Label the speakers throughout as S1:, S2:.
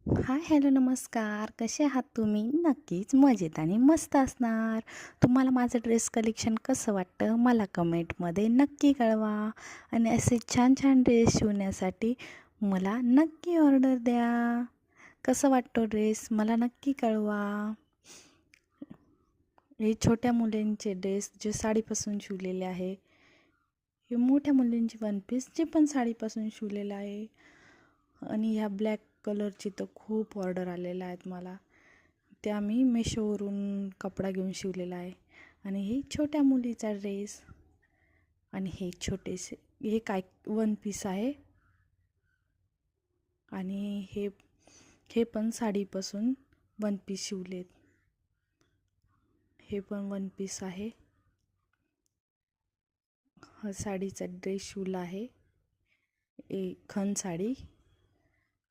S1: हाय, hello, नमस्कार. कसे आहात तुम्ही? नक्कीच मजेत आणि मस्त असणार. तुम्हाला माझं ड्रेस कलेक्शन कसं वाटतं मला कमेंटमध्ये नक्की कळवा. आणि असे छान छान ड्रेस शिवण्यासाठी मला नक्की ऑर्डर द्या. कसं वाटतो ड्रेस मला नक्की कळवा. हे छोट्या मुलींचे ड्रेस जे साडीपासून शिवलेले आहे. हे मोठ्या मुलींची वन पीस जे पण साडीपासून शिवलेलं आहे. आणि ह्या ब्लॅक कलरची तर खूप ऑर्डर आलेल्या आहेत मला. त्या मी मेशोवरून कपडा घेऊन शिवलेला आहे. आणि हे छोट्या मुलीचा ड्रेस आणि हे छोटेसे हे काय वन पीस आहे. आणि हे हे पण साडीपासून वन पीस शिवलेत. हे पण वन पीस आहे. हा साडीचा ड्रेस शिवला आहे, खण साडी.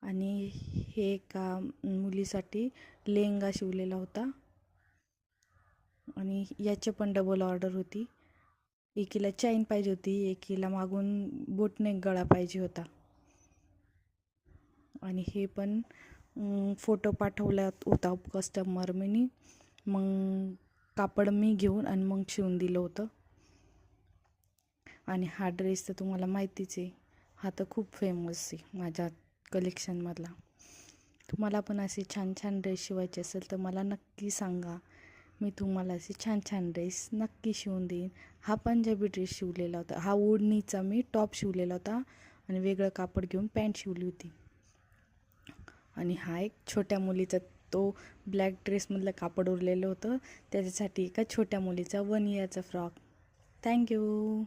S1: आणि हे एका मुलीसाठी लेहंगा शिवलेला होता. आणि याचे पण डबल ऑर्डर होती. एकीला चैन पाहिजे होती, एकीला मागून बोटनेक गळा पाहिजे होता. आणि हे पण फोटो पाठवला होता कस्टमरनी. मग कापड मी घेऊन आणि मग शिवून दिलं होतं. आणि हा ड्रेस तर तुम्हाला माहितीच आहे, हा तर खूप फेमस आहे माझ्या कलेक्शनमधला. तुम्हाला पण असे छान छान ड्रेस शिवायचे असेल तर मला नक्की सांगा. मी तुम्हाला असे छान छान ड्रेस नक्की शिवून देईन. हा पंजाबी ड्रेस शिवलेला होता. हा ओढणीचा मी टॉप शिवलेला होता आणि वेगळं कापड घेऊन पॅन्ट शिवली होती. आणि हा एक छोट्या मुलीचा तो ब्लॅक ड्रेसमधलं कापड उरलेलं होतं, त्याच्यासाठी एका छोट्या मुलीचा 1 इयरचा फ्रॉक. थँक्यू.